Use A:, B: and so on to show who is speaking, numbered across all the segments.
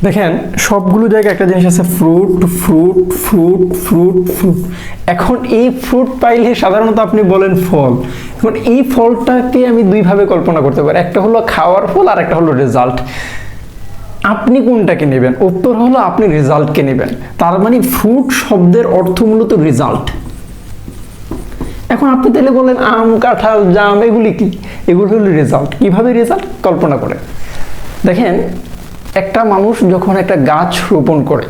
A: দেখেন সবগুলো জায়গায় একটা জিনিস আছে, fruit fruit fruit fruit fruit. এখন এই ফ্রুট পাইলে সাধারণত আপনি বলেন ফল। এখন এই ফলটাকে আমি দুইভাবে কল্পনা করতে পারি, একটা হলো খাওয়ার ফল আর একটা হলো রেজাল্ট। আপনি কোনটাকে নেবেন? উত্তর হলো আপনি রেজাল্টকে নেবেন। তার মানে ফ্রুট শব্দের অর্থ মূলত রেজাল্ট। এখন আপনি তাহলে বলেন আম কাঁঠাল জাম এগুলি কি? এগুলো হলো রেজাল্ট। কিভাবে রেজাল্ট? কল্পনা করে দেখেন, একটা মানুষ যখন একটা গাছ রোপণ করে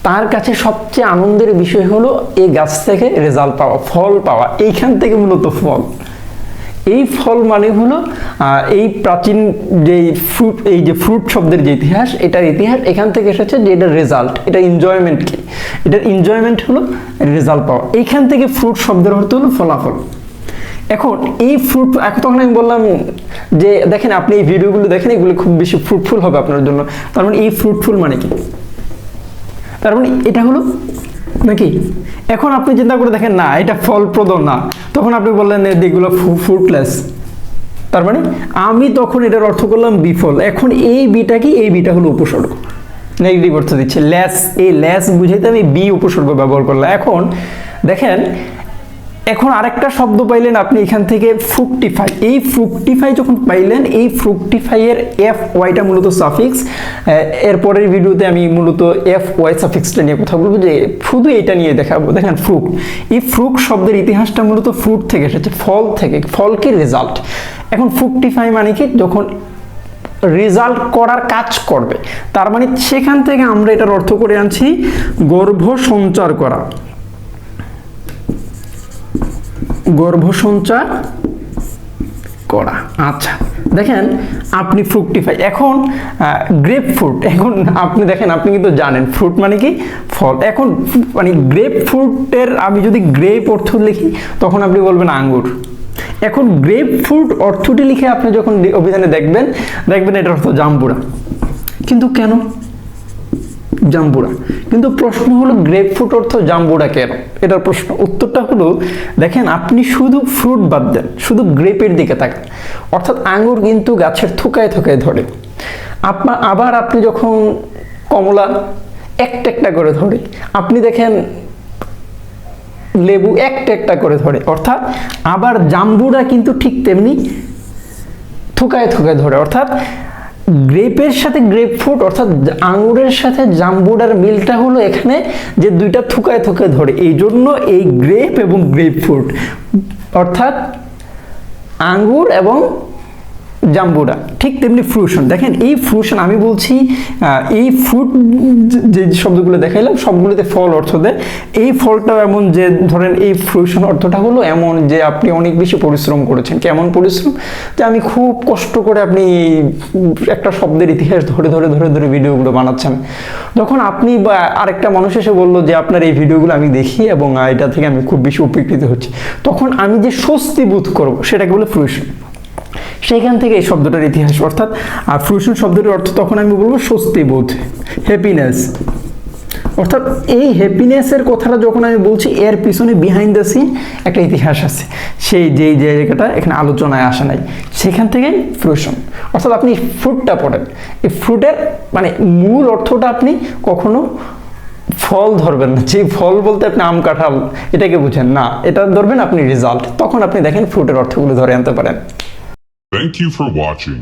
A: তার কাছে সবচেয়ে আনন্দের বিষয় হলো এই গাছ থেকে রেজাল্ট পাওয়া, ফল পাওয়া। এইখান থেকে মূলত ফল। এই ফল মানে হলো এই প্রাচীন যে ফ্রুট, এই যে ফ্রুট শব্দের যে ইতিহাস, এটার ইতিহাস এখান থেকে এসেছে যে এটার রেজাল্ট, এটা এনজয়মেন্ট কি, এটার এনজয়মেন্ট হলো রেজাল্ট পাওয়া। এইখান থেকে ফ্রুট শব্দের অর্থ হলো ফলাফল। এখন এই ফ্রুট, তখন আমি বললাম যে দেখেন আপনি এই ভিডিওগুলো দেখেন, এগুলো খুব বেশি ফ্রুটফুল হবে আপনার জন্য। তার মানে এই ফ্রুটফুল মানে কি? তার মানে এটা হলো নাকি? এখন আপনি চিন্তা করে দেখেন না এটা ফলপ্রদ না, তখন আপনি বললেন এগুলো ফ্রুটলেস। তার মানে আমি তখন এটার অর্থ করলাম বিফল। এখন এই বিটা কি? এই বিটা হলো উপসর্গ, নেগেটিভ অর্থ দিচ্ছে। লেস, এই লেস বুঝাইতে আমি বি উপসর্গ ব্যবহার করলাম। এখন দেখেন, এখন আরেকটা শব্দ পাইলেন আপনি এখান থেকে, ফ্রুকটিফাই। এই ফ্রুকটিফাই যখন পাইলেন, এই ফ্রুকটিফাই এর এফ ওয়াইটা মূলত সাফিক্স। এরপরের ভিডিওতে আমি মূলত এফ ওয়াই সাফিক্সটা নিয়ে কথা বলবো, যে শুধু এটা নিয়ে দেখাবো। দেখেন ফ্রুট, এই ফ্রুট শব্দের ইতিহাসটা মূলত ফ্রুট থেকে এসেছে, ফল থেকে, ফলকে রেজাল্ট। এখন ফ্রুকটিফাই মানে কি? যখন রেজাল্ট করার কাজ করবে। তার মানে সেখান থেকে আমরা এটার অর্থ করে আনছি গর্ভ সঞ্চার করা, গর্ভ সঞ্চার করা। আচ্ছা দেখেন আপনি ফ্রুকটিফাই। এখন গ্রেপ ফ্রুট, এখন আপনি দেখেন, আপনি কিন্তু জানেন ফ্রুট মানে কি? ফল। এখন মানে গ্রেপ ফ্রুটের আমি যদি গ্রেপ অর্থ লিখি তখন আপনি বলবেন আঙ্গুর। এখন গ্রেপ ফ্রুট অর্থটি লিখে আপনি যখন অভিধানে দেখবেন এটার অর্থ জাম্বুরা। কিন্তু কেন জাম্বুরা? কিন্তু প্রশ্ন হলো গ্রেপ ফ্রুট অর্থ জাম্বুরা কেন? এটার প্রশ্ন। উত্তরটা হলো দেখেন, আপনি শুধু ফ্রুট বাদ দেন, শুধু গ্রেপের দিকে তাকান। অর্থাৎ আঙ্গুর কিন্তু গাছের থোকায় থোকায় ধরে। আবার আপনি যখন কমলা একটা একটা করে ধরে, আপনি দেখেন লেবু একটা একটা করে ধরে। অর্থাৎ আবার জাম্বুরা কিন্তু ঠিক তেমনি থোকায় থোকায় ধরে। অর্থাৎ গ্রেপের সাথে গ্রেপ ফ্রুট, অর্থাৎ আঙ্গুরের সাথে জাম্বুরার মিলটা হলো এখানে যে দুইটা থুকায় থুকায় ধরে। এই জন্য এই গ্রেপ এবং গ্রেপ ফ্রুট, অর্থাৎ আঙ্গুর এবং জাম্বুরা ঠিক তেমনি ফ্রুশন। দেখেন এই ফ্রুশন আমি বলছি, এই ফ্রুট যে শব্দগুলো দেখাইলাম সবগুলোতে ফল অর্থ দেয়। এই ফলটাও এমন যে ধরেন এই ফ্রুশন অর্থটা হলো এমন যে আপনি অনেক বেশি পরিশ্রম করেছেন। কেমন পরিশ্রম? যে আমি খুব কষ্ট করে আপনি একটা শব্দের ইতিহাস ধরে ধরে ধরে ধরে ভিডিওগুলো বানাচ্ছেন। যখন আপনি বা আরেকটা মানুষ এসে বললো যে আপনার এই ভিডিওগুলো আমি দেখি এবং এটা থেকে আমি খুব বেশি উপকৃত হচ্ছি, তখন আমি যে স্বস্তি বোধ করবো সেটাকে বলে ফ্রুশন। সেইখান থেকে এই শব্দটার ইতিহাস। অর্থাৎ ফ্রুশন শব্দটির অর্থ তখন আমি বলবো স্বস্তি বোধ, হ্যাপিনেস। অর্থাৎ এই হ্যাপিনেসের কথাটা যখন আমি বলছি, এর পিছনে বিহাইন্ড দ্য সিন একটা ইতিহাস আছে, সেই যেই জায়গাটা এখানে আলোচনায় আসে নাই, সেখান থেকে ফ্রুশন। অর্থাৎ আপনি ফ্রুটটা পড়েন, এই ফ্রুটের মানে মূল অর্থটা আপনি কখনো ফল ধরবেন না। যে ফল বলতে আপনি আম কাঁঠাল এটাকে বুঝেন না, এটা ধরবেন আপনি রেজাল্ট। তখন আপনি দেখেন ফ্রুটের অর্থগুলো ধরে আনতে পারেন।
B: Thank you for watching.